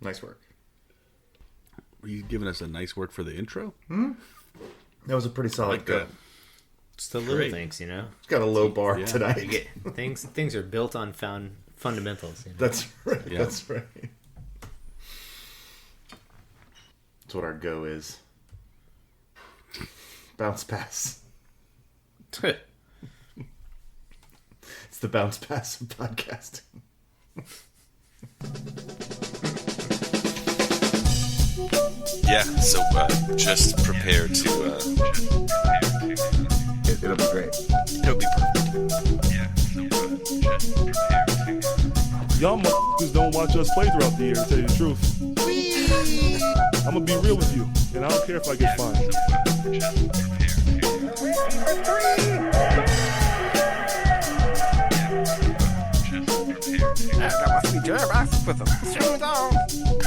Nice work. Were you giving us a nice work for the intro? That was a pretty solid go. It's the little things, you know. It's got a low bar tonight. Things are built on fundamentals. You know? That's right. Yeah. That's right. That's what our go is. Bounce pass. It's the bounce pass of podcasting. Yeah, so just prepare to... It'll be great. It'll be perfect. Yeah, so just prepare to... Y'all motherfuckers don't watch us play throughout the year, to tell you the truth. I'm gonna be real with you, and I don't care if I get fined.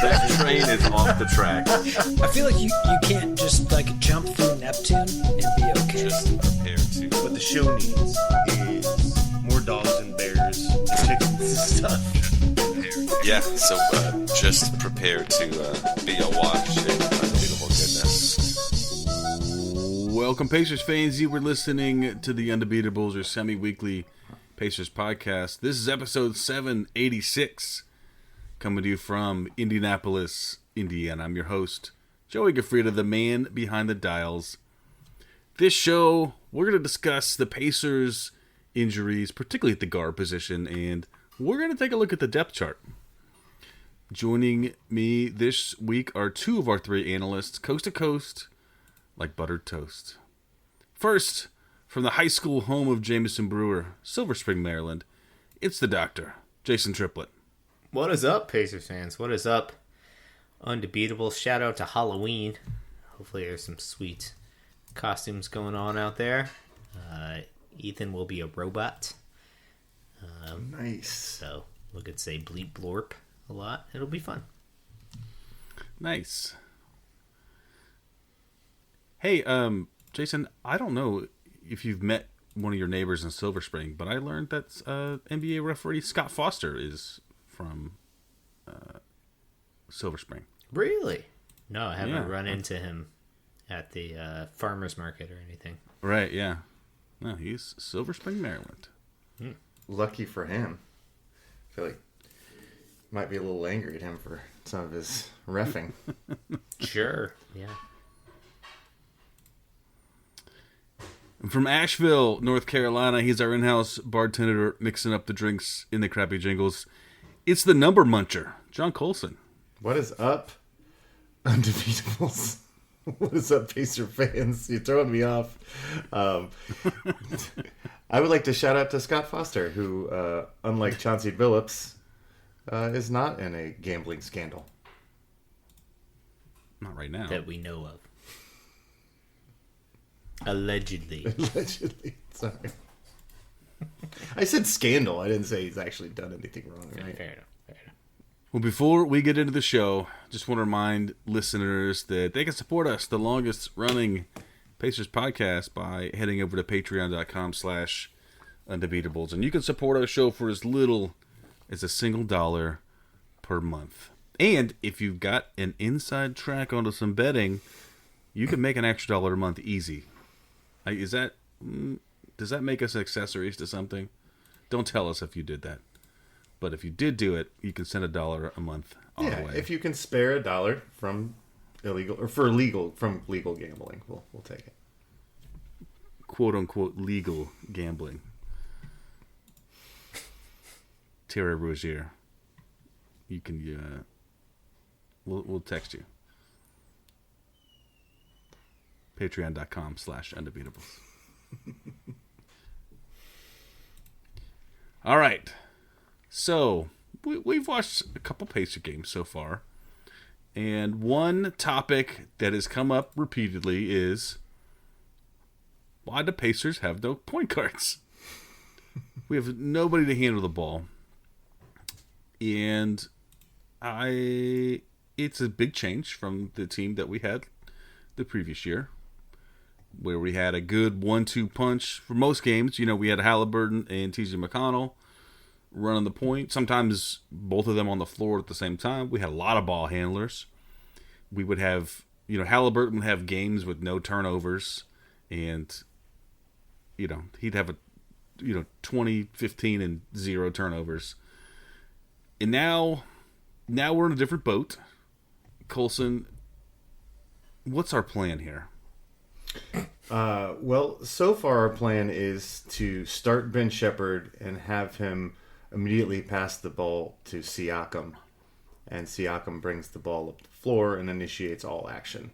That train is off the track. I feel like you can't just like jump through Neptune and be okay. Just prepare to... What the show needs is more dogs and bears and chickens and stuff. Yeah, so just prepare to be awash in unbeatable goodness. Welcome, Pacers fans. You were listening to the Undebeatables, or semi-weekly Pacers podcast. This is episode 786, coming to you from Indianapolis, Indiana. I'm your host, Joey Gaffrida, the man behind the dials. This show, we're going to discuss the Pacers' injuries, particularly at the guard position, and we're going to take a look at the depth chart. Joining me this week are two of our three analysts, coast to coast, like buttered toast. First, from the high school home of Jamison Brewer, Silver Spring, Maryland, it's the doctor, Jason Triplett. What is up, Pacers fans? What is up? Undebeatables. Shout out to Halloween. Hopefully there's some sweet costumes going on out there. Ethan will be a robot. Nice. So we could say bleep blorp a lot. It'll be fun. Nice. Hey, Jason, I don't know if you've met one of your neighbors in Silver Spring, but I learned that NBA referee Scott Foster is from Silver Spring. Really? No, I haven't run into him at the farmer's market or anything. Right, yeah. No, he's Silver Spring, Maryland. Lucky for him. I feel like might be a little angry at him for some of his reffing. Sure, yeah. From Asheville, North Carolina, he's our in-house bartender mixing up the drinks in the crappy jingles. It's the number muncher, John Colson. What is up, Undebeatables? What is up, Pacer fans? You're throwing me off. I would like to shout out to Scott Foster, who, unlike Chauncey Billups, is not in a gambling scandal. Not right now. That we know of. Allegedly. Allegedly. Sorry. I said scandal. I didn't say he's actually done anything wrong, right? Fair enough. Well, before we get into the show, just want to remind listeners that they can support us, the longest running Pacers podcast, by heading over to patreon.com/undebeatables. And you can support our show for as little as $1 per month. And if you've got an inside track onto some betting, you can make an extra $1 a month easy. Does that make us accessories to something? Don't tell us if you did that. But if you did do it, you can send $1 a month our way. If you can spare $1 from legal gambling, we'll take it. "Quote unquote" legal gambling. Terry Rozier, you can we'll text you. Patreon.com/undebeatables. All right. So, we've watched a couple Pacer games so far. And one topic that has come up repeatedly is, why do Pacers have no point guards? We have nobody to handle the ball. And it's a big change from the team that we had the previous year, where we had a good 1-2 punch for most games. You know, we had Halliburton and T.J. McConnell. running the point. Sometimes both of them on the floor at the same time. We had a lot of ball handlers. We would have, Halliburton would have games with no turnovers, and, he'd have 20, 15, and 0 turnovers. And now we're in a different boat. Colson, what's our plan here? Well, so far our plan is to start Ben Shepherd and have him immediately pass the ball to Siakam. And Siakam brings the ball up the floor and initiates all action.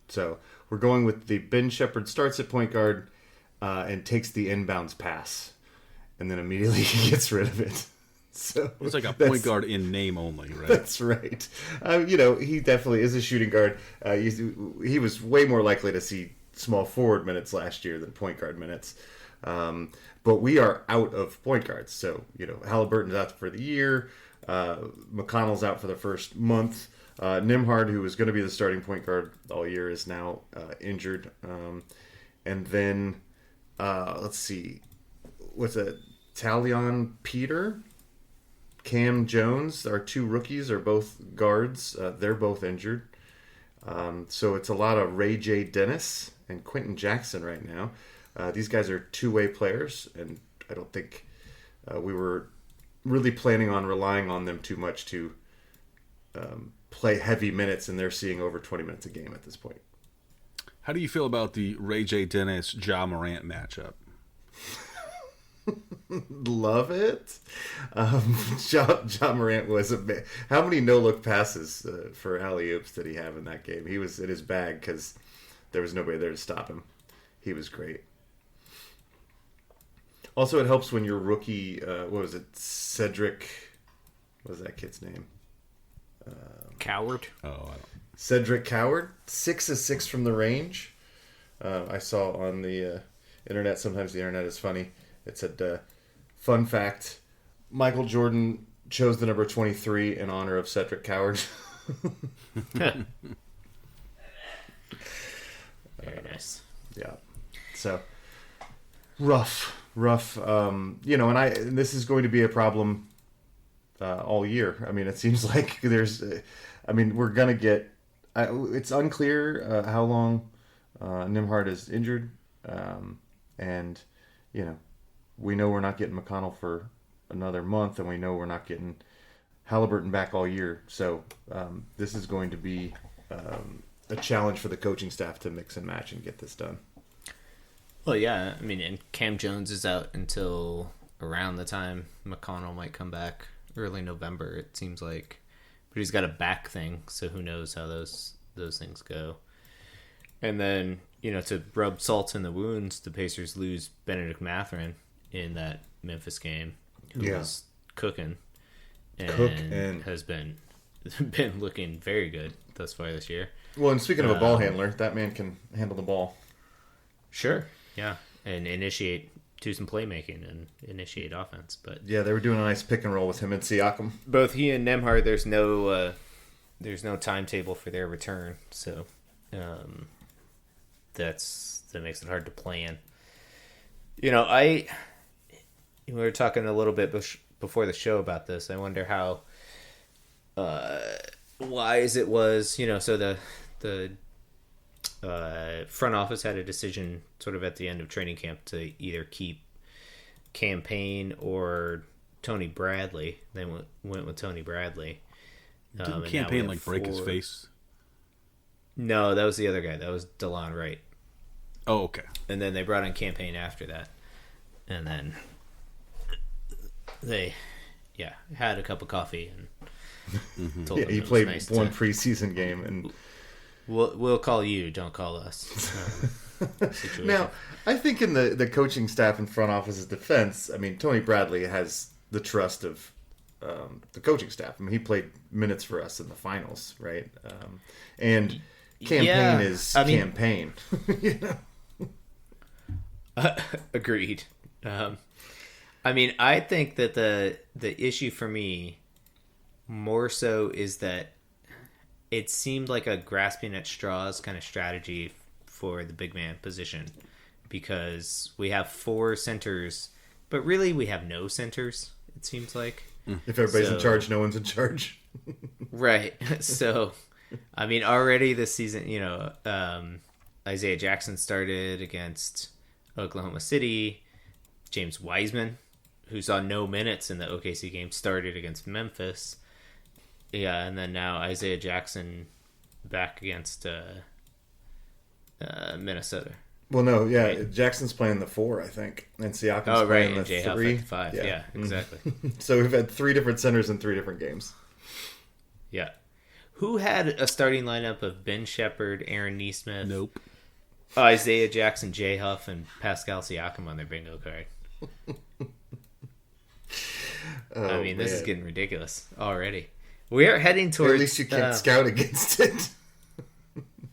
So we're going with the Ben Shepherd starts at point guard and takes the inbounds pass. And then immediately he gets rid of it. So it's like a point guard in name only, right? That's right. He definitely is a shooting guard. He was way more likely to see small forward minutes last year than point guard minutes. But we are out of point guards. So, Halliburton's out for the year. McConnell's out for the first month. Nembhard, who was going to be the starting point guard all year, is now injured. And then, let's see, what's it? Talion Peter, Cam Jones, our 2 rookies are both guards. They're both injured. So it's a lot of Ray J. Dennis and Quentin Jackson right now. These guys are two-way players, and I don't think we were really planning on relying on them too much to play heavy minutes, and they're seeing over 20 minutes a game at this point. How do you feel about the Ray J. Dennis Ja Morant matchup? Love it. Ja Morant was how many no-look passes for alley-oops did he have in that game? He was in his bag because there was nobody there to stop him. He was great. Also, it helps when your rookie, what was it, Cedric, what was that kid's name? Coward. Oh, I don't. Cedric Coward, 6 of 6 from the range. I saw on the internet, sometimes the internet is funny. It said, fun fact, Michael Jordan chose the number 23 in honor of Cedric Coward. Very nice. Yeah. So, rough. And this is going to be a problem all year. I mean, it seems like we're going to get, it's unclear how long Nembhard is injured. And, we know we're not getting McConnell for another month, and we know we're not getting Halliburton back all year. So this is going to be a challenge for the coaching staff to mix and match and get this done. Well, yeah, and Cam Jones is out until around the time McConnell might come back, early November, it seems like. But he's got a back thing, so who knows how those things go. And then, to rub salt in the wounds, the Pacers lose Benedict Mathurin in that Memphis game, who was cooking and has been looking very good thus far this year. Well, and speaking of a ball handler, that man can handle the ball. Sure, yeah, and do some playmaking and initiate offense. But yeah, they were doing a nice pick and roll with him and Siakam. Both he and Nembhard, there's no timetable for their return, so that makes it hard to plan. We were talking a little bit before the show about this. I wonder how wise it was. So the front office had a decision sort of at the end of training camp to either keep Campaign or Tony Bradley. They went with Tony Bradley. Didn't Campaign break his face? No, that was the other guy. That was DeLon Wright. Oh, okay. And then they brought in Campaign after that. And then they, had a cup of coffee and told them he it was played nice one preseason game, and we'll call you, don't call us. Now, I think in the coaching staff and front office's defense, Tony Bradley has the trust of the coaching staff. He played minutes for us in the finals, right? And Campaign is Campaign. Agreed. I think that the issue for me more so is that it seemed like a grasping at straws kind of strategy for the big man position, because we have 4 centers, but really we have no centers. it seems like. If everybody's in So- charge, no one's in charge. Right. So, I mean, already this season, Isaiah Jackson started against Oklahoma City. James Wiseman, who saw no minutes in the OKC game, started against Memphis. Yeah, and then now Isaiah Jackson back against Minnesota. Well, no, yeah, Jackson's playing the 4, I think, and Siakam's Oh, right, playing and the J Huff 3. at the 5. Yeah, exactly. So we've had 3 different centers in 3 different games. Yeah. Who had a starting lineup of Ben Shepherd, Aaron Nesmith, Nope. Isaiah Jackson, J Huff, and Pascal Siakam on their bingo card? I mean, this is man. getting ridiculous already. We are heading towards. At least you can't scout against it.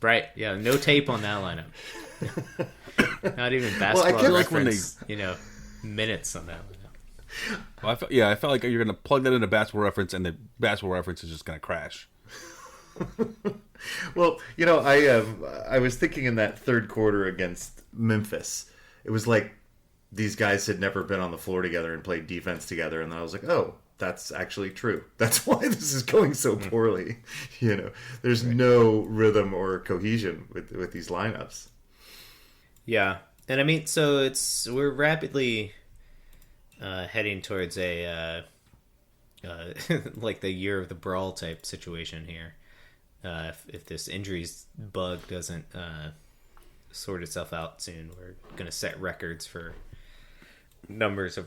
Right, yeah, no tape on that lineup. Not even basketball feel like when reference, minutes on that lineup. Well, I felt like you're going to plug that into Basketball Reference, and the Basketball Reference is just going to crash. Well, I was thinking in that third quarter against Memphis, it was like these guys had never been on the floor together and played defense together, and then I was like, oh, that's actually true. That's why this is going so poorly. There's no rhythm or cohesion with these lineups. Yeah, and I mean, so we're rapidly heading towards a like the year of the brawl type situation here. If this injuries bug doesn't sort itself out soon, we're going to set records for numbers of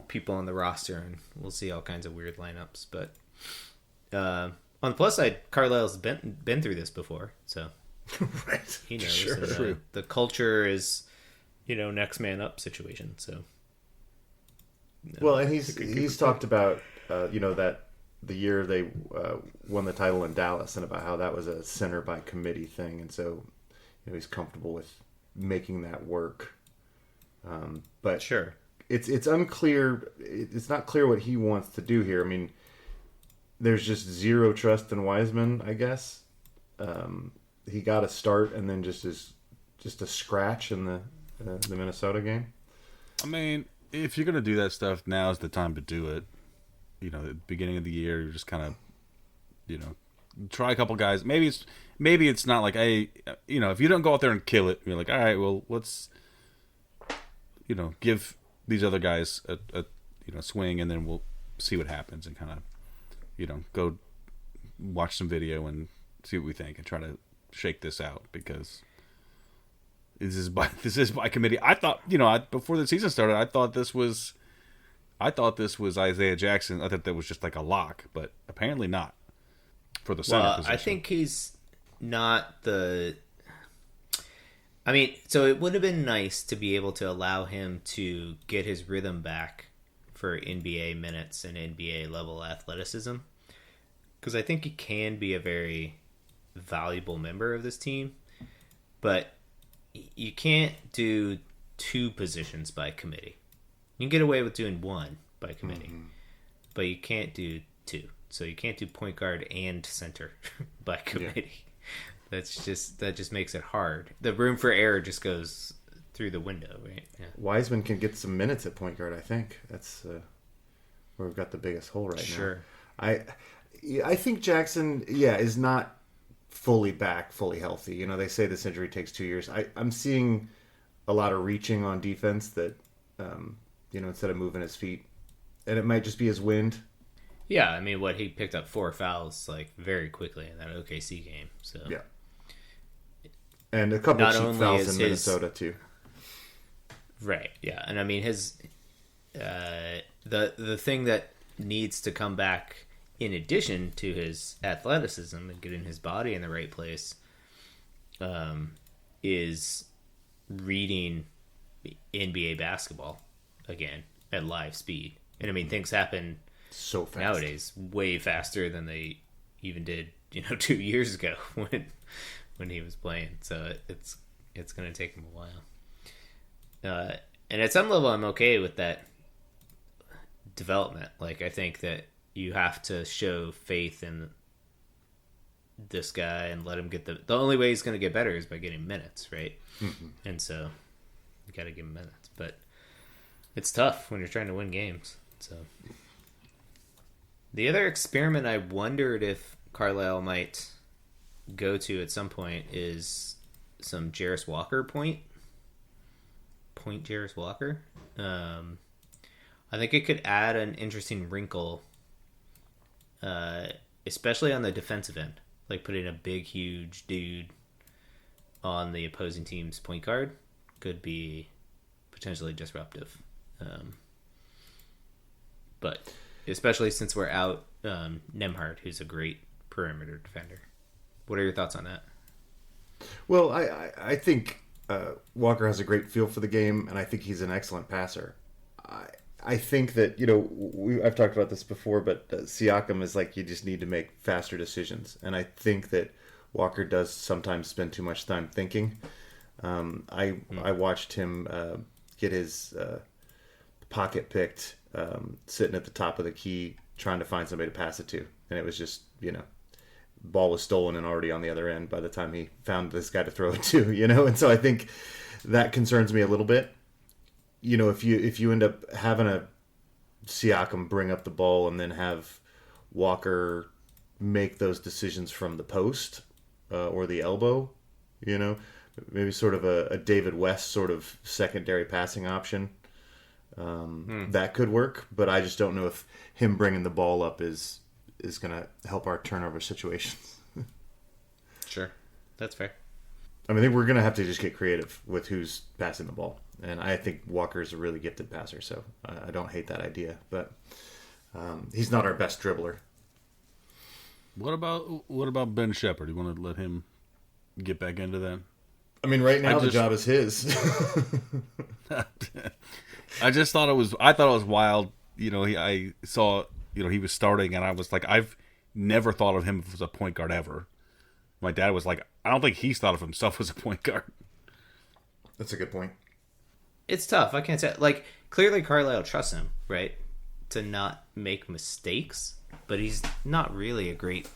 people on the roster, and we'll see all kinds of weird lineups. But on the plus side, Carlisle's been through this before, so Right. he knows. Sure. And, the culture is, next man up situation. So Well, and he's talked about that the year they won the title in Dallas, and about how that was a center by committee thing, and so he's comfortable with making that work. But sure. It's unclear. It's not clear what he wants to do here. I mean, there's just zero trust in Wiseman, I guess. He got a start and then just a scratch in the Minnesota game. I mean, if you're going to do that stuff, now's the time to do it. At the beginning of the year, you're just kind of, try a couple guys. Maybe it's not like, hey, if you don't go out there and kill it, you're like, all right, well, let's, give these other guys a swing, and then we'll see what happens, and kind of, go watch some video and see what we think, and try to shake this out, because this is by committee. I thought, before the season started, I thought this was Isaiah Jackson. I thought that was just like a lock, but apparently not for the center position. I think he's not the. I mean, so it would have been nice to be able to allow him to get his rhythm back for NBA minutes and NBA level athleticism, because I think he can be a very valuable member of this team, but you can't do 2 positions by committee. You can get away with doing 1 by committee, but you can't do 2. So you can't do point guard and center by committee. Yeah. That just makes it hard. The room for error just goes through the window, right? Yeah. Wiseman can get some minutes at point guard. I think that's where we've got the biggest hole right now. Sure. I think Jackson, is not fully back, fully healthy. They say this injury takes 2 years. I'm seeing a lot of reaching on defense that, instead of moving his feet, and it might just be his wind. Yeah, I mean, he picked up 4 fouls very quickly in that OKC game. So yeah, and a couple Not cheap only fouls is in Minnesota too. Right. Yeah, and I mean his the thing that needs to come back in addition to his athleticism and getting his body in the right place, is reading NBA basketball again at live speed. And I mean, things happen So fast nowadays way faster than they even did 2 years ago when he was playing. So it's going to take him a while. And at some level, I'm okay with that development. Like, I think that you have to show faith in this guy and let him get the only way he's going to get better is by getting minutes, right? Mm-hmm. And so you got to give him minutes, but it's tough when you're trying to win games. So The other experiment I wondered if Carlisle might go to at some point is some Jarris Walker point Jarris Walker. I think it could add an interesting wrinkle, especially on the defensive end, like putting a big, huge dude on the opposing team's point guard could be potentially disruptive. But especially since we're out Nemhard, who's a great perimeter defender. What are your thoughts on that? Well, I think Walker has a great feel for the game, and I think he's an excellent passer. I think that, I've talked about this before, but Siakam is like, you just need to make faster decisions. And I think that Walker does sometimes spend too much time thinking. I watched him get his pocket picked, sitting at the top of the key, trying to find somebody to pass it to. And it was just, ball was stolen and already on the other end by the time he found this guy to throw it to, And so I think that concerns me a little bit. If you end up having a Siakam bring up the ball and then have Walker make those decisions from the post or the elbow, maybe sort of a David West sort of secondary passing option, that could work. But I just don't know if him bringing the ball up is going to help our turnover situations. Sure, that's fair. I think we're going to have to just get creative with who's passing the ball. And I think Walker's a really gifted passer, so I don't hate that idea. But he's not our best dribbler. What about Ben Shepherd? You want to let him get back into that? Right now the job is his. I thought it was wild. I saw, he was starting, and I was like, I've never thought of him as a point guard ever. My dad was like, I don't think he's thought of himself as a point guard. That's a good point. It's tough. I can't say. Clearly Carlisle trusts him, right? To not make mistakes, but he's not really a great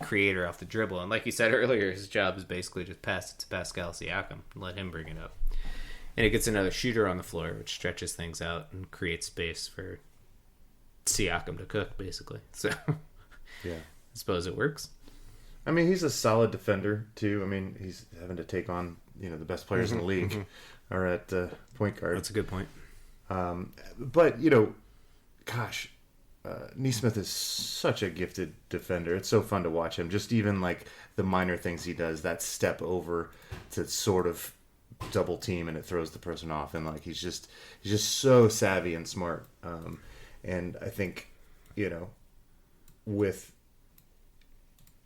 creator off the dribble. And like you said earlier, his job is basically just pass it to Pascal Siakam and let him bring it up. And it gets another shooter on the floor, which stretches things out and creates space for Siakam to cook, basically. So, yeah, I suppose it works. He's a solid defender, too. He's having to take on, the best players in the league are at point guard. That's a good point. But, Neesmith is such a gifted defender. It's so fun to watch him. Just even, the minor things he does, that step over to sort of double team and it throws the person off. And, he's just so savvy and smart. And I think, with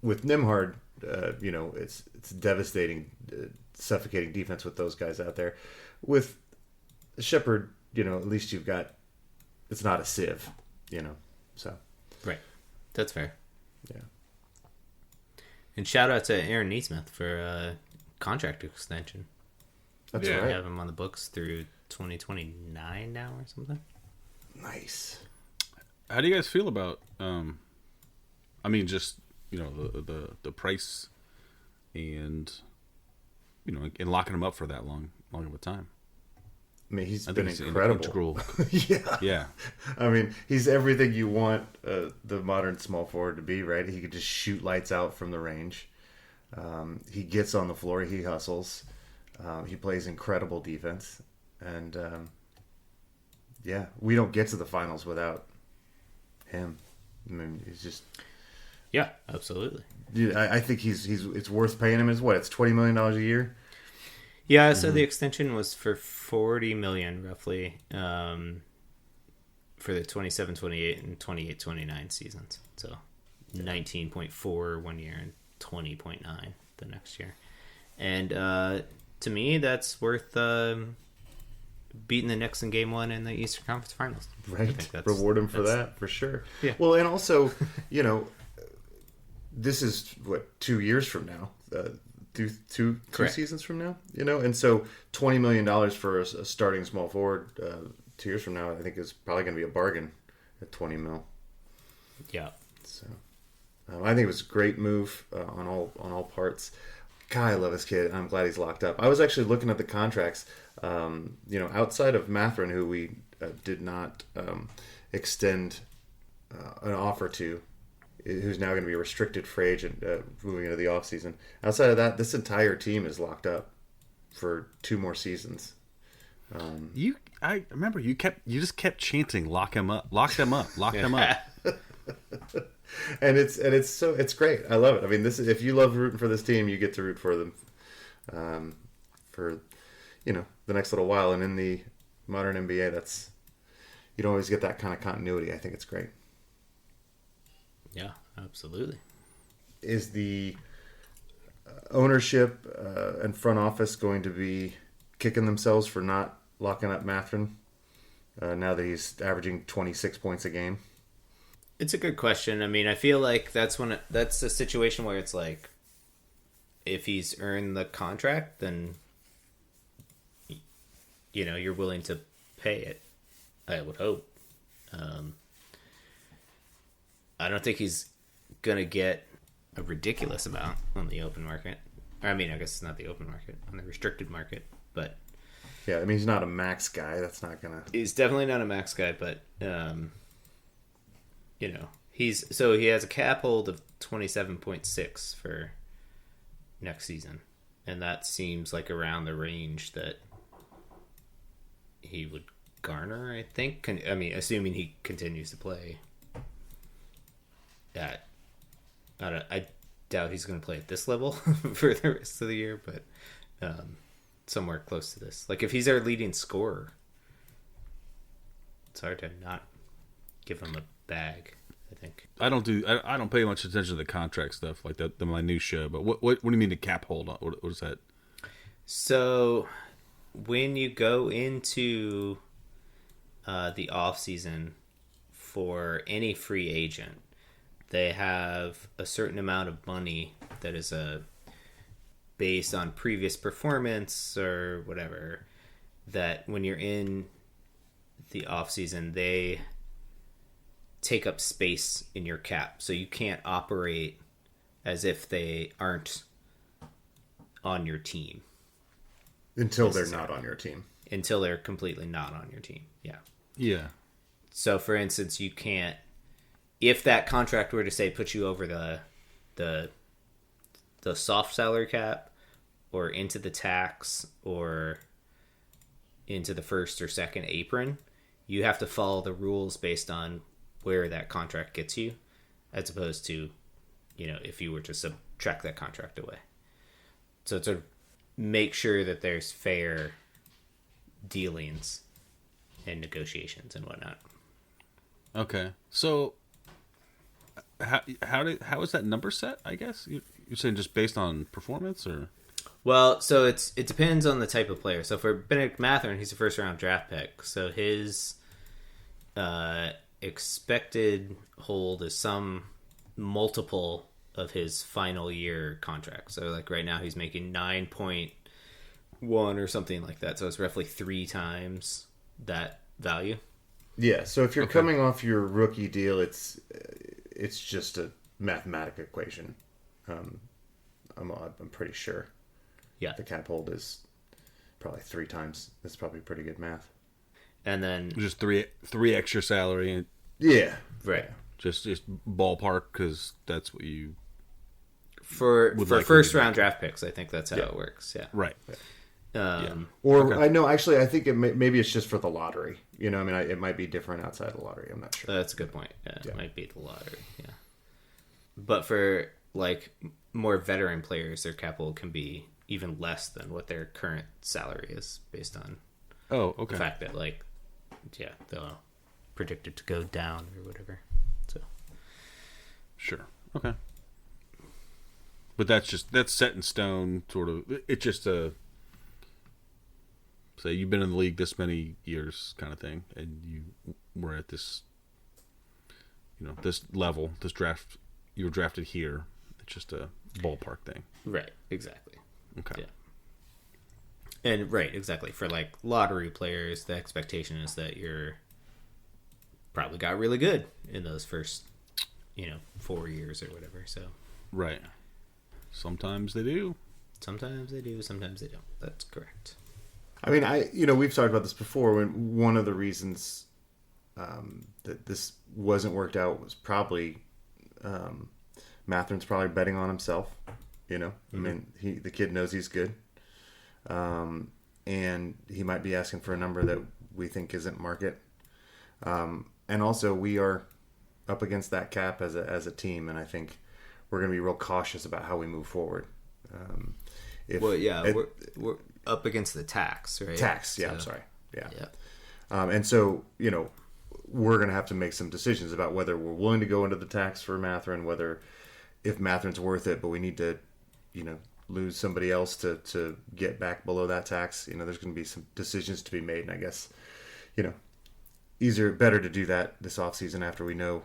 Nemhard, it's devastating, suffocating defense with those guys out there. With Shepherd, at least you've got, it's not a sieve, so. Right. That's fair. Yeah. And shout out to Aaron Neesmith for a contract extension. That's We right. have him on the books through 2029 now or something. Nice. How do you guys feel about, just, the price and, and locking him up for that long of a time? He's I been think he's incredible. integral. Yeah. He's everything you want the modern small forward to be, right? He could just shoot lights out from the range. He gets on the floor. He hustles. He plays incredible defense. And, we don't get to the finals without him. He's just... Yeah, absolutely. Dude, I think it's worth paying him. It's $20 million a year? Yeah, so the extension was for $40 million roughly for the 27-28 and 28-29 seasons. So 19.4 one year and 20.9 the next year. And to me, that's worth beating the Knicks in Game 1 in the Eastern Conference Finals. Right. Reward him for that, for sure. Yeah. Well, and also, this is, 2 years from now? Two seasons from now, and so $20 million for a starting small forward 2 years from now, I think is probably going to be a bargain at $20 million. Yeah. So I think it was a great move on all parts. God, I love this kid. I'm glad he's locked up. I was actually looking at the contracts. Outside of Mathurin, who we did not extend an offer to, who's now going to be a restricted free agent moving into the offseason. Outside of that, this entire team is locked up for 2 more seasons. I remember you just kept chanting, "Lock him up, lock them up, lock them up." And it's great. I love it. I mean, this is, if you love rooting for this team, you get to root for them for the next little while. And in the modern NBA, you don't always get that kind of continuity. I think it's great. Yeah, absolutely. Is the ownership and front office going to be kicking themselves for not locking up Mathurin now that he's averaging 26 points a game? It's a good question. I mean, I feel like that's a situation where it's like, if he's earned the contract, then you're willing to pay it. I would hope. I don't think he's gonna get a ridiculous amount on the open market. I mean, I guess it's not the open market, on the restricted market, but yeah, I mean, he's not a max guy. That's not gonna. He's definitely not a max guy, but he has a cap hold of 27.6 for next season, and that seems like around the range that he would garner, I think. I mean, assuming he continues to play at, I doubt he's going to play at this level for the rest of the year, but somewhere close to this. Like, if he's our leading scorer, it's hard to not give him a bag, I think. I don't pay much attention to the contract stuff like that, the minutia. But what do you mean the cap hold on? What is that? So when you go into the off season for any free agent, they have a certain amount of money that is based on previous performance or whatever, that when you're in the off season, they take up space in your cap. So you can't operate as if they aren't on your team. Until they're not on your team. Until they're completely not on your team. Yeah. Yeah. So, for instance, you can't, if that contract were to say put you over the soft salary cap or into the tax or into the first or second apron, you have to follow the rules based on where that contract gets you, as opposed to, if you were to subtract that contract away. So to make sure that there's fair dealings and negotiations and whatnot. Okay, so how is that number set? I guess you're saying just based on performance, or? Well, so it depends on the type of player. So for Benedict Mathurin, he's a first round draft pick. So his expected hold is some multiple of his final year contract. So like right now he's making 9.1 or something like that. So it's roughly 3 times that value. Yeah. So if you're coming off your rookie deal, it's just a mathematical equation. I'm pretty sure. Yeah. The cap hold is probably 3 times. That's probably pretty good math. And then just three extra salary, and yeah, right. Just ballpark, because that's what you for first round draft picks. I think that's how it works. Yeah, right. Or I know actually, I think maybe it's just for the lottery. I mean, it might be different outside the lottery. I'm not sure. That's a good point. Yeah, it might be the lottery. Yeah, but for like more veteran players, their cap hold can be even less than what their current salary is, based on the fact that they're predicted to go down or whatever. So sure, okay, but that's set in stone, sort of. It's just a say you've been in the league this many years kind of thing, and you were at this this level, this draft, you were drafted here. It's just a ballpark thing, right? Exactly. Okay. Yeah. And right, exactly. For like lottery players, the expectation is that you're probably got really good in those first, 4 years or whatever. So right. Sometimes they do. Sometimes they do. Sometimes they don't. That's correct. I mean, we've talked about this before. When one of the reasons that this wasn't worked out was probably Matherin's probably betting on himself. You know, I mean, the kid knows he's good, and he might be asking for a number that we think isn't market. And also, we are up against that cap as a team, and I think we're going to be real cautious about how we move forward. We're up against the tax, right? Tax, yeah, So- I'm sorry. Yeah. Yeah. And so, you know, we're going to have to make some decisions about whether we're willing to go into the tax for Matherin, whether if Matherin's worth it, but we need to, you know, lose somebody else to get back below that tax. You know, there's going to be some decisions to be made, and I guess, you know, better to do that this offseason after we know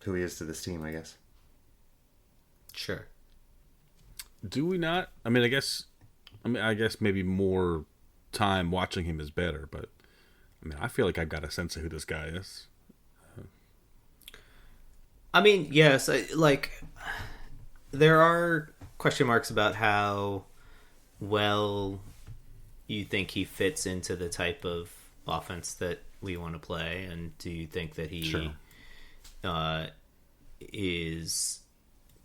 who he is to this team, I guess. Sure. Do we not? I mean, I guess maybe more time watching him is better, but I mean, I feel like I've got a sense of who this guy is. I mean, yes, there are question marks about how well you think he fits into the type of offense that we want to play, and do you think that he is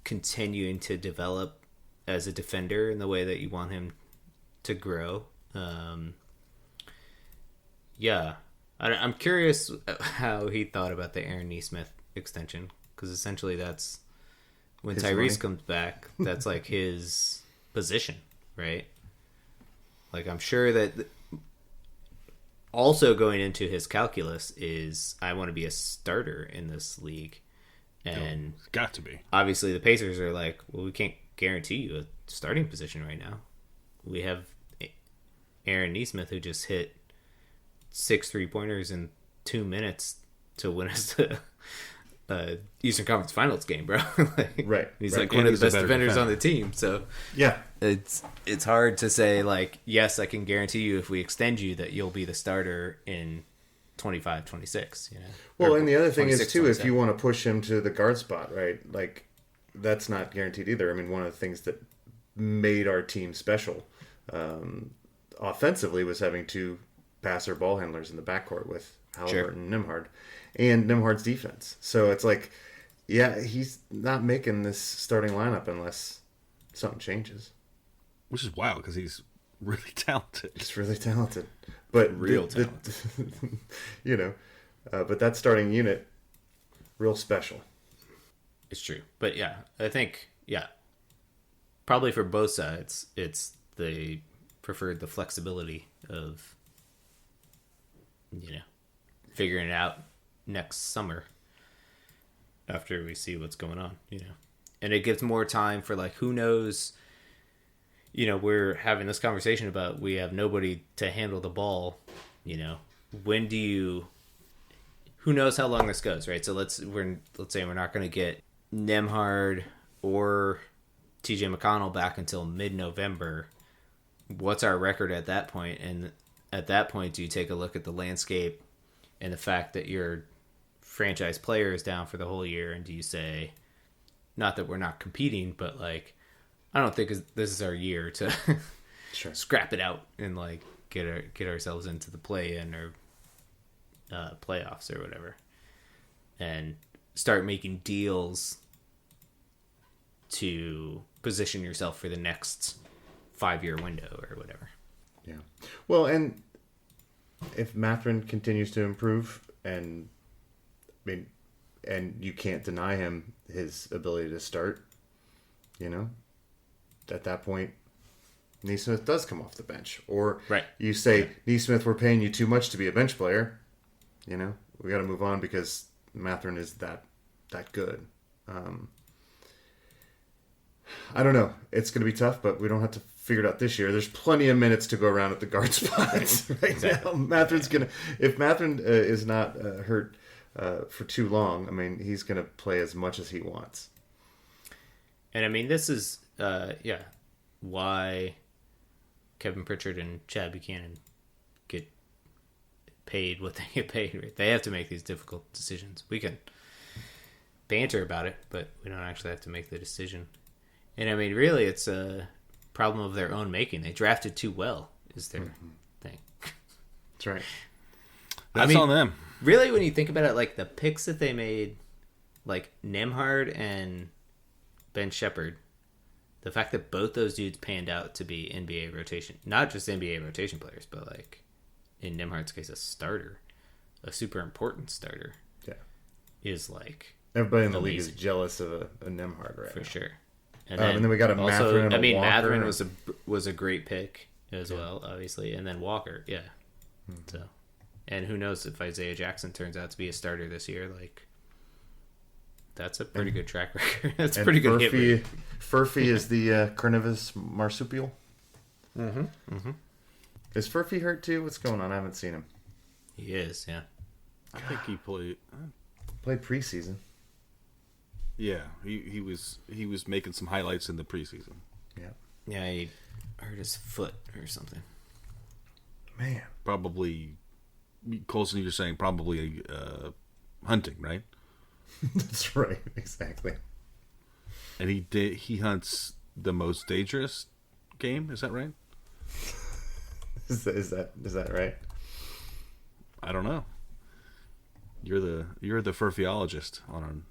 continuing to develop as a defender in the way that you want him to grow? I'm curious how he thought about the Aaron Nesmith extension, because essentially that's when His Tyrese money. comes back, that's like his position, right? Like, I'm sure that also going into his calculus is, I want to be a starter in this league. And It's got to be. obviously the Pacers are like, well, we can't guarantee you a starting position right now. We have Aaron Nesmith, who just hit 6 3-pointers in 2 minutes to win us the Eastern Conference Finals game, bro. Right, He's right. like And one of he's the a best better defenders on defender. the team. So Yeah. it's hard to say, like, yes, I can guarantee you if we extend you that you'll be the starter in 25, 26, you know? Well, Or and the other thing is 26, too, if 27. you want to push him to the guard spot, right? Like, that's not guaranteed either. I mean, one of the things that made our team special offensively was having 2 passer ball handlers in the backcourt with Halliburton and Nimhard, and Nimhard's defense. So it's like, yeah, he's not making this starting lineup unless something changes. Which is wild because he's really talented. He's really talented, but Real you know, but that starting unit, real special. It's true. But yeah, I think, probably for both sides, they preferred the flexibility of, you know, figuring it out next summer after we see what's going on, you know. And it gives more time for, like, who knows, you know, we're having this conversation about we have nobody to handle the ball, you know. Who knows how long this goes, right? So let's say we're not going to get Nemhard or TJ McConnell back until mid-November. What's our record at that point? And at that point, do you take a look at the landscape and the fact that your franchise player is down for the whole year, and do you say, not that we're not competing, but, like, I don't think this is our year to Sure. scrap it out and, like, get ourselves into the play-in or playoffs or whatever, and start making deals to position yourself for the next 5-year window or whatever. Yeah. Well, and if Matherin continues to improve, and I mean, and you can't deny him his ability to start, you know, at that point, Nesmith does come off the bench. Or Right. you say, Nesmith, we're paying you too much to be a bench player. You know, we got to move on because Matherin is that good. I don't know. It's going to be tough, but we don't have to figure it out this year. There's plenty of minutes to go around at the guard spots right now. Matherin's going to, if Matherin is not hurt for too long, I mean, he's going to play as much as he wants. And I mean, this is why Kevin Pritchard and Chad Buchanan get paid what they get paid. Right? They have to make these difficult decisions. We can banter about it, but we don't actually have to make the decision. And I mean, really, it's a problem of their own making. They drafted too well, is their thing. That's right. That's on them. Really, when you think about it, like the picks that they made, like Nemhard and Ben Shepherd, the fact that both those dudes panned out to be NBA rotation, not just NBA rotation players, but like in Nemhard's case, a starter, a super important starter, is like everybody in the league is jealous of a Nemhard right for now. sure. And then we got a Mathurin and a Walker. Mathurin was a great pick as well, obviously, and then Walker, So, and who knows if Isaiah Jackson turns out to be a starter this year? Like, that's a pretty good track record. That's pretty good hit rate. Furphy is the carnivorous marsupial. Is Furphy hurt too? What's going on? I haven't seen him. He is, yeah. I think he played preseason. Yeah, he was making some highlights in the preseason. Yeah, he hurt his foot or something. Man, probably Colson. You're saying probably hunting, right? That's right, exactly. And he hunts the most dangerous game. Is that right? Is that right? I don't know. You're the furphyologist on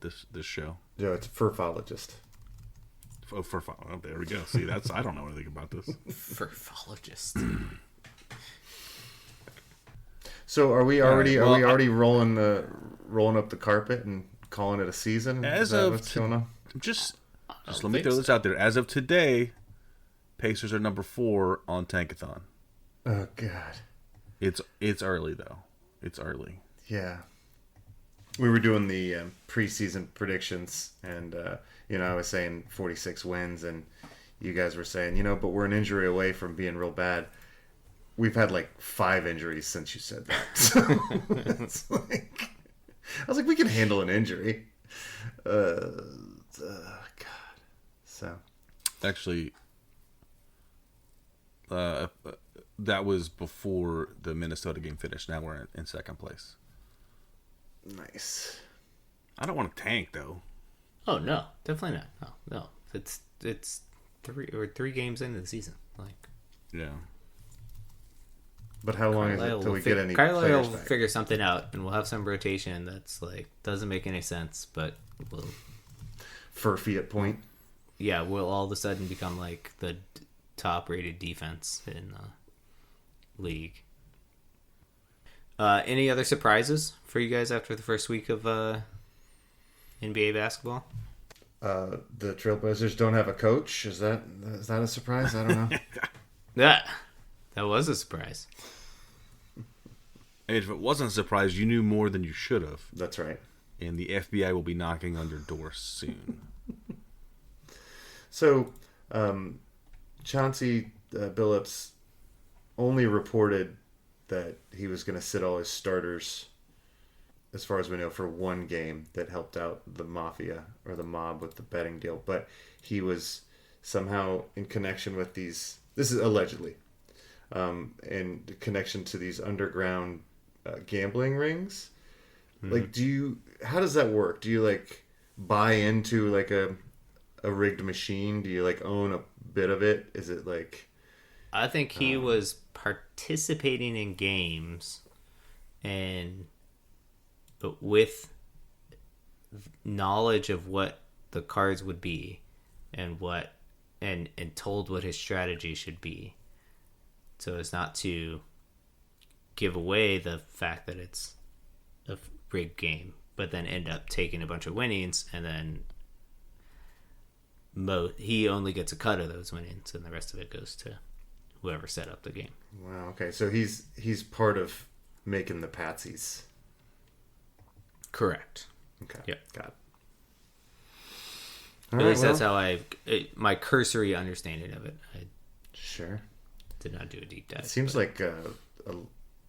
this show. Joe, it's a furphologist. Oh, oh, there we go. See, I don't know anything about this. Furphologist. So are we already rolling up the carpet and calling it a season? As Is that of what's going on? Just let me throw this out there. As of today, Pacers are number 4 on Tankathon. Oh God. It's early though. It's early. Yeah. We were doing the preseason predictions, and I was saying 46 wins, and you guys were saying, but we're an injury away from being real bad. We've had like 5 injuries since you said that. So it's like, I was like, we can handle an injury. God. So actually, that was before the Minnesota game finished. Now we're in second place. Nice. I don't want to tank though. Oh no, definitely not. No. It's 3 games into the season. Like, yeah. But how long is it till we get any players Carlisle will back? figure something out, and we'll have some rotation that's like doesn't make any sense, but we'll Furphy at point. Yeah, we'll all of a sudden become like the top-rated defense in the league. Any other surprises for you guys after the first week of NBA basketball? The Trailblazers don't have a coach. Is that a surprise? I don't know. Yeah, that was a surprise. And if it wasn't a surprise, you knew more than you should have. That's right. And the FBI will be knocking on your door soon. So, Chauncey Billups only reported that he was going to sit all his starters, as far as we know, for one game that helped out the mafia or the mob with the betting deal. But he was somehow in connection with these. This is allegedly in connection to these underground gambling rings. Mm-hmm. Like, how does that work? Do you like buy into like a rigged machine? Do you like own a bit of it? Is it like? I think he was participating in games, but with knowledge of what the cards would be, and told what his strategy should be, so as not to give away the fact that it's a rigged game, but then end up taking a bunch of winnings, and then he only gets a cut of those winnings, and the rest of it goes to whoever set up the game. Wow. Okay. So he's part of making the patsies. Correct. Okay. Yep. Got it. At least that's how my cursory understanding of it. I Sure. did not do a deep dive. It seems like a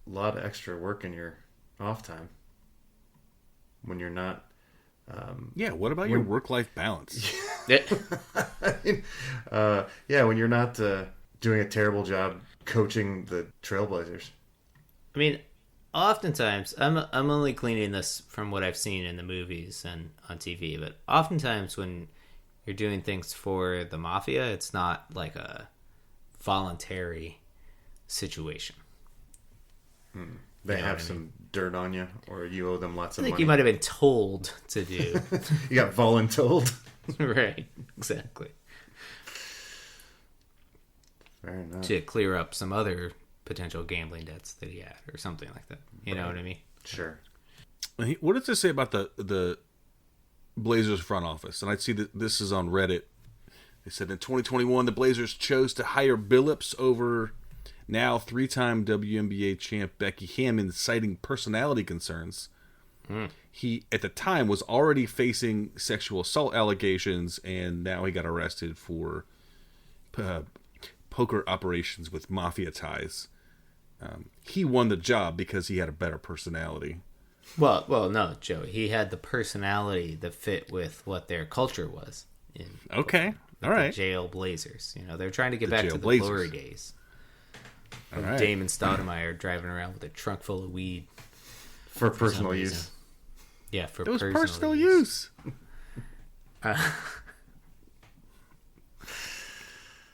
lot of extra work in your off time when you're not. Yeah. What about your work-life balance? When you're not doing a terrible job coaching the Trailblazers. I mean, oftentimes I'm only cleaning this from what I've seen in the movies and on TV, but oftentimes when you're doing things for the mafia, it's not like a voluntary situation. They You know have what I some dirt on you, or you owe them lots I of think money. you might have been told to do. You got voluntold. Right, exactly. Fair enough. To clear up some other potential gambling debts that he had, or something like that. You know what I mean? Sure. What does this say about the Blazers front office? And I see that this is on Reddit. They said in 2021, the Blazers chose to hire Billups over now 3-time WNBA champ Becky Hammon, citing personality concerns. He, at the time, was already facing sexual assault allegations, and now he got arrested for poker operations with mafia ties. He won the job because he had a better personality. Well, no, Joe. He had the personality that fit with what their culture was in Okay, all the right. jail Blazers. You know, they're trying to get The back jail to the Blazers. glory days. All Of right. Damon Stoudemire driving around with a trunk full of weed. For personal reason. use. Yeah, for It was personal use.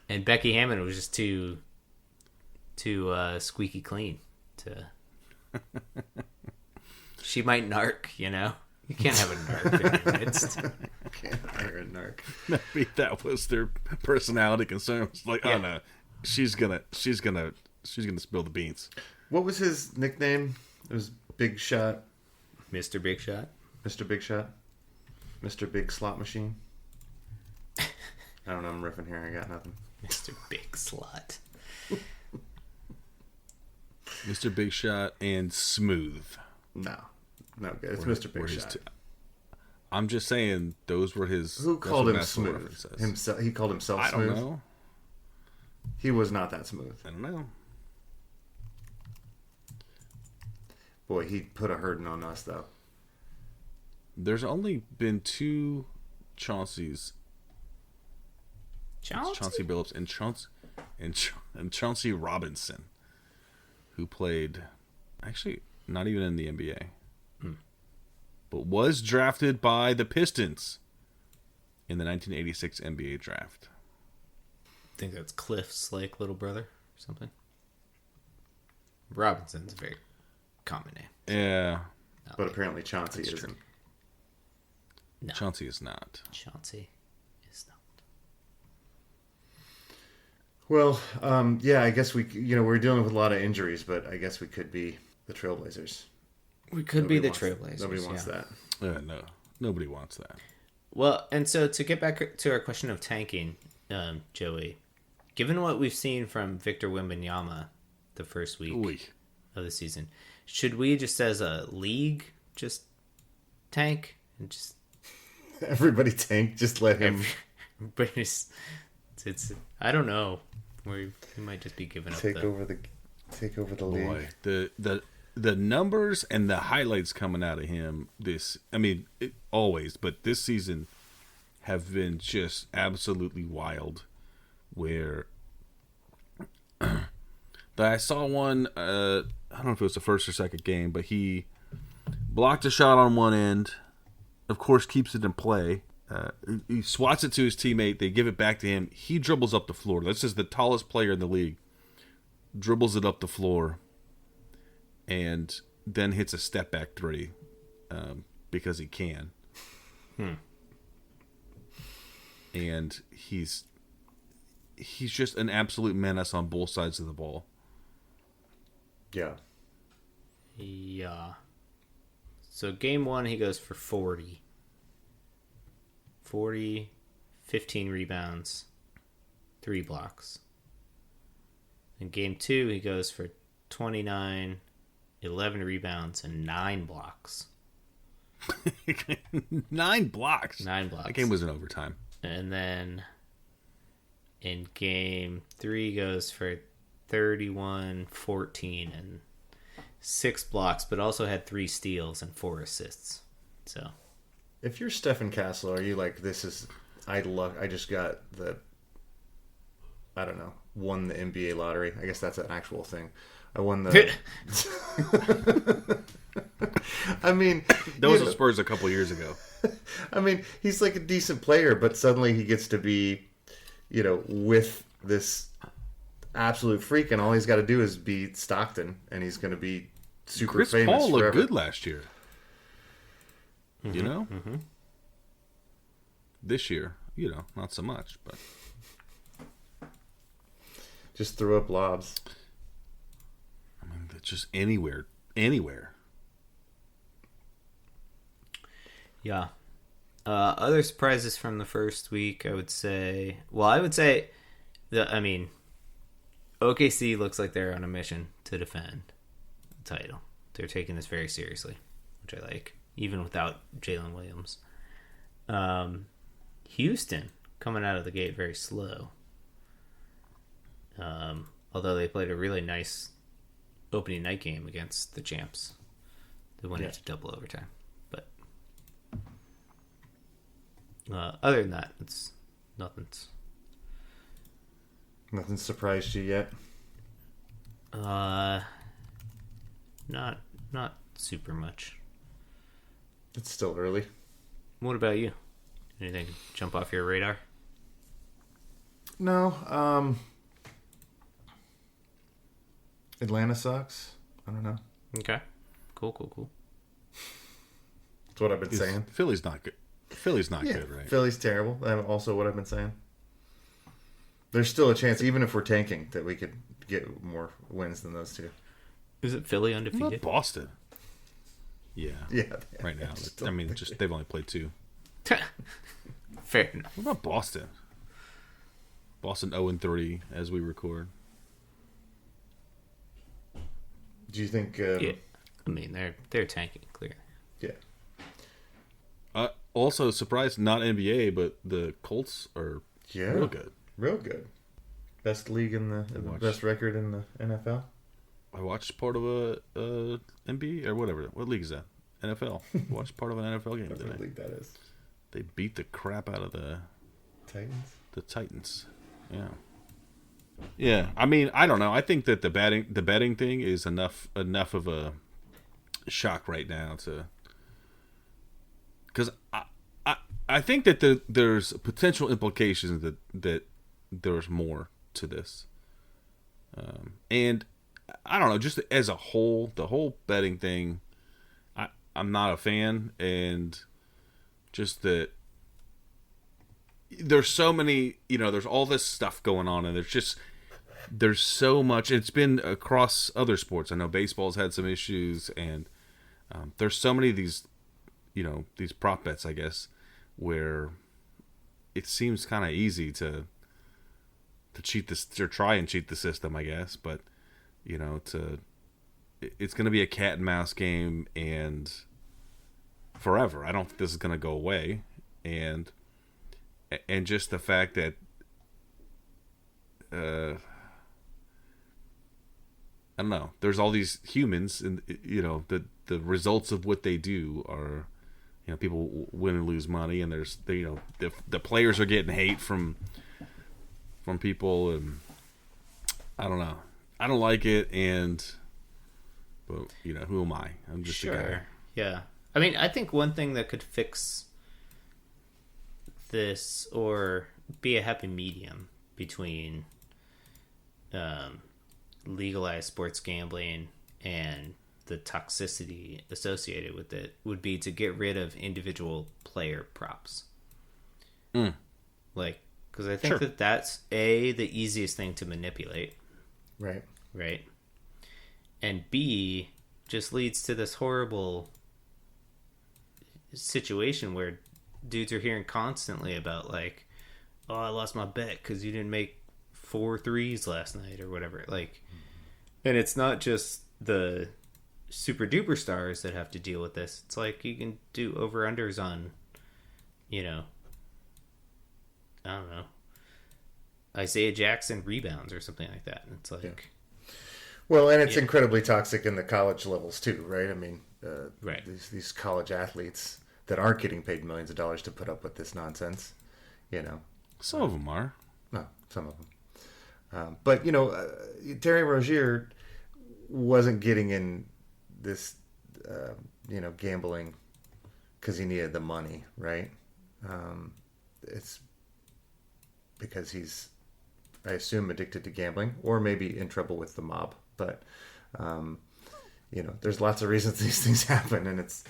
And Becky Hammon was just too squeaky clean to. She might narc, you know. You can't have a narc in your midst. Can't hire a narc. Maybe that was their personality concern. It's like, Yeah. oh no, she's gonna spill the beans. What was his nickname? It was Big Shot. Mr. Big Shot. Mr. Big Shot? Mr. Big Slot Machine? I don't know, I'm riffing here, I got nothing. Mr. Big Slot. Mr. Big Shot and Smooth. No, it's Were- Mr. were Big his Shot. two- I'm just saying those were his. Who that's called what him basketball smooth? reference says. Himself. He called himself I smooth. don't know. He was not that smooth. I don't know. Boy, he put a hurting on us though. There's only been 2 Chauncey's. Chauncey? Chauncey Billups and Chauncey Robinson, who played, actually not even in the NBA, but was drafted by the Pistons in the 1986 NBA draft. I think that's Cliff's like little brother or something. Robinson's a very common name. Yeah, But apparently Chauncey That's isn't. true. No, Chauncey is not. Chauncey is not. Well, yeah, I guess we're dealing with a lot of injuries, but I guess we could be the Trailblazers. We could Nobody be the wants- Trailblazers. Nobody wants yeah. that. No, nobody wants that. Well, and so to get back to our question of tanking, Joey, given what we've seen from Victor Wembanyama the first week Ooh. of the season, should we just as a league just tank and just Everybody tank. Just let him but it's I don't know. We might just be giving up take the over the league. Boy, the numbers and the highlights coming out of him always, but this season have been just absolutely wild. Where I saw one, I don't know if it was the first or second game, but he blocked a shot on one end, of course keeps it in play. He swats it to his teammate. They give it back to him. He dribbles up the floor. This is the tallest player in the league. Dribbles it up the floor, and then hits a step back 3 because he can. And he's just an absolute menace on both sides of the ball. Yeah. Yeah. So game 1 he goes for 40. 40, 15 rebounds, 3 blocks. In game 2 he goes for 29, 11 rebounds, and 9 blocks. 9 blocks. 9 blocks. That game was in overtime. And then in game 3 he goes for 31, 14, and 6 blocks, but also had 3 steals and 4 assists. So If you're Stephen Castle, are you like, I just got won the NBA lottery. I guess that's an actual thing. I won the. I mean, That was the Spurs a couple years ago. I mean, he's like a decent player, but suddenly he gets to be, with this absolute freak, and all he's got to do is beat Stockton, and he's going to be super Chris famous Paul looked forever. good last year. You know? Mm-hmm. This year, not so much, but Just threw up lobs. I mean, it's just anywhere. Yeah. Other surprises from the first week, I would say. Well, OKC looks like they're on a mission to defend the title. They're taking this very seriously, which I like, even without Jalen Williams. Houston coming out of the gate very slow. Although they played a really nice opening night game against the champs. They went into double overtime. But other than that, it's nothing's. Nothing surprised you yet? Not super much. It's still early. What about you? Anything jump off your radar? No. Atlanta sucks. I don't know. Okay. Cool. That's what I've been saying. Philly's not good. Philly's not good, right? Philly's terrible. Also what I've been saying. There's still a chance, even if we're tanking, that we could get more wins than those two. Is it Philly What undefeated? about Boston? Yeah. Yeah. Right now. I mean, just they've only played 2. Fair enough. What about Boston? Boston 0-3 as we record. Do you think... Yeah. I mean, they're tanking, clearly. Yeah. Also, surprised, not NBA, but the Colts are real good. Real good. Best league in the best record in the NFL. I watched part of a NBA or whatever. What league is that? NFL. Watched part of an NFL game What today. league that is? They beat the crap out of the Titans. Yeah. Yeah. I mean, I don't know. I think that the betting thing is enough of a shock right now to, because I think that there's potential implications that there's more to this, and I don't know. Just as a whole, the whole betting thing, I'm not a fan, and just that there's so many, there's all this stuff going on, and there's so much. It's been across other sports. I know baseball's had some issues, and there's so many of these, these prop bets, I guess, where it seems kind of easy to cheat this, or try and cheat the system, I guess. But it's going to be a cat and mouse game, and forever. I don't think this is going to go away, and just the fact that I don't know. There's all these humans, and the results of what they do are, people win and lose money, and there's the players are getting hate from people, and I don't know. I don't like it, but who am I? I'm just a guy. Yeah. I mean, I think one thing that could fix this, or be a happy medium between legalized sports gambling and the toxicity associated with it, would be to get rid of individual player props. Like, because I think that's the easiest thing to manipulate. Right. And B, just leads to this horrible situation where dudes are hearing constantly about, like, oh, I lost my bet because you didn't make 4 threes last night or whatever. Like, and it's not just the super duper stars that have to deal with this. It's like you can do over unders on, I don't know, Isaiah Jackson rebounds or something like that. And it's like, well, and it's incredibly toxic in the college levels too, right? I mean, right. These college athletes that aren't getting paid millions of dollars to put up with this nonsense, Some of them are. No, some of them. But Terry Rozier wasn't getting in this, gambling because he needed the money, right? It's because he's, I assume, addicted to gambling, or maybe in trouble with the mob. But there's lots of reasons these things happen, and it's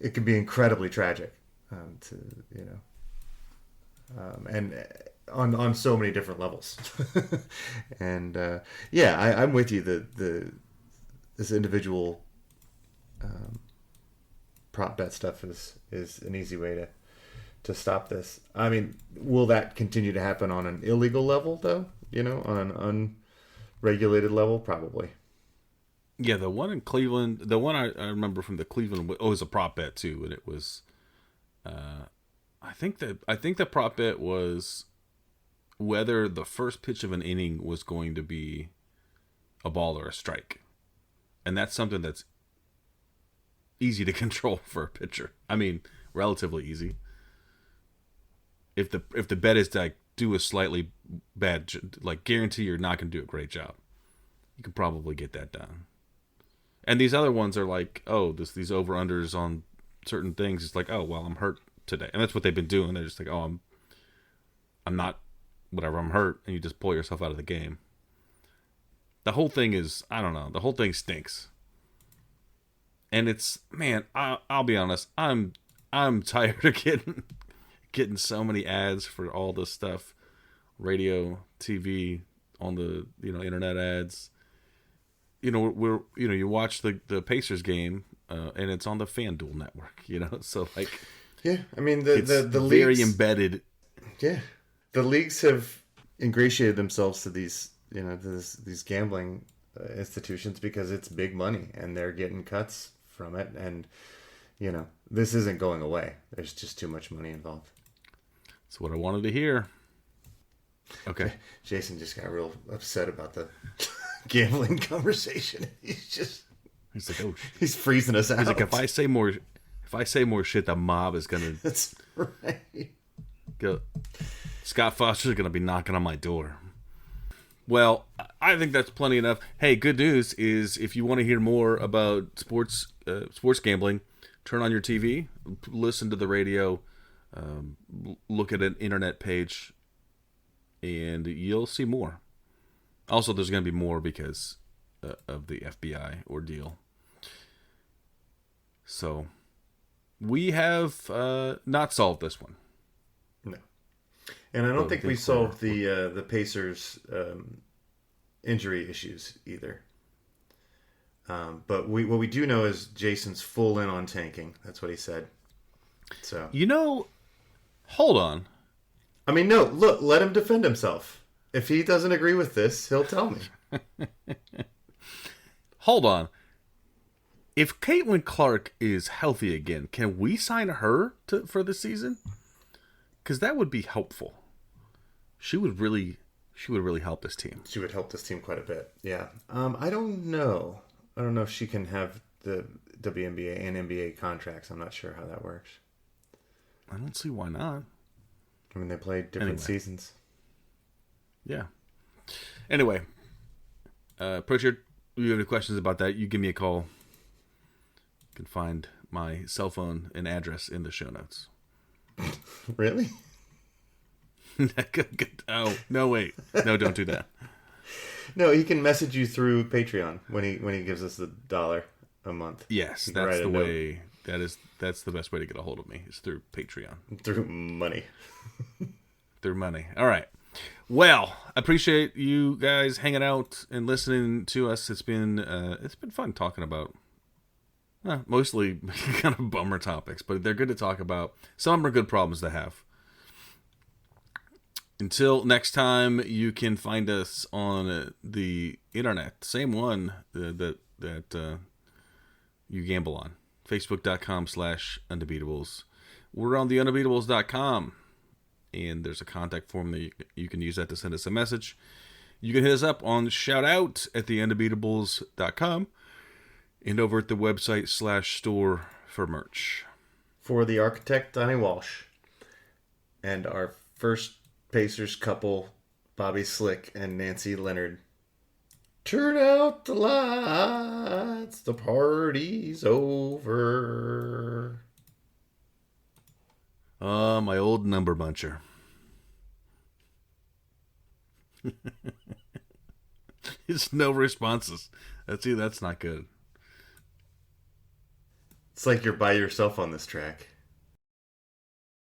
it can be incredibly tragic, and on so many different levels. And I'm with you. This individual prop bet stuff is an easy way to stop this. I mean, will that continue to happen on an illegal level, though? On an unregulated level, probably. Yeah, the one in Cleveland, the one I remember from the Cleveland, it was a prop bet too, and it was, I think the prop bet was whether the first pitch of an inning was going to be a ball or a strike, and that's something that's easy to control for a pitcher. I mean, relatively easy. If the bet is to like do a slightly bad, like guarantee you're not going to do a great job, you can probably get that done. And these other ones are like, these over-unders on certain things. It's like, well, I'm hurt today. And that's what they've been doing. They're just like, I'm not, whatever, I'm hurt. And you just pull yourself out of the game. The whole thing is, I don't know. The whole thing stinks. And it's, man, I'll be honest. I'm tired of getting so many ads for all this stuff. Radio, TV, on the, internet ads. You watch the Pacers game, and it's on the FanDuel network, so like, yeah, I mean the very leagues, embedded. Yeah, the leagues have ingratiated themselves to these these gambling institutions because it's big money and they're getting cuts from it, and this isn't going away. There's just too much money involved. That's what I wanted to hear. Okay, Jason just got real upset about the gambling conversation. He's like, he's freezing us out. He's like, if I say more shit, the mob is gonna. That's right. Go. Scott Foster's gonna be knocking on my door. Well, I think that's plenty enough. Hey, good news is if you want to hear more about sports gambling, turn on your TV, listen to the radio, look at an internet page, and you'll see more. Also, there's going to be more because of the FBI ordeal. So, we have not solved this one. No. And I don't think we solved the Pacers' injury issues either. But what we do know is Jason's full in on tanking. That's what he said. So hold on. I mean, no, look, let him defend himself. If he doesn't agree with this, he'll tell me. Hold on. If Caitlin Clark is healthy again, can we sign her for the season? Because that would be helpful. She would really help this team. She would help this team quite a bit. Yeah. I don't know. I don't know if she can have the WNBA and NBA contracts. I'm not sure how that works. I don't see why not. I mean, they play different seasons. Yeah. Anyway, Pritchard, if you have any questions about that, you give me a call. You can find my cell phone and address in the show notes. Really? Oh, no, wait. No, don't do that. No, he can message you through Patreon when he gives us $1 a month. Yes, that's the way. That's the best way to get a hold of me is through Patreon. Through money. Through money. All right. Well, I appreciate you guys hanging out and listening to us. It's been fun talking about mostly kind of bummer topics, but they're good to talk about. Some are good problems to have. Until next time, you can find us on the internet, same one that you gamble on, facebook.com/undebeatables. We're on the undebeatables.com. And there's a contact form that you can use that to send us a message. You can hit us up on shoutout at theundebeatables.com and over at the website /store for merch. For the architect, Donnie Walsh, and our first Pacers couple, Bobby Slick and Nancy Leonard. Turn out the lights, the party's over. My old number buncher. It's no responses. That's not good. It's like you're by yourself on this track.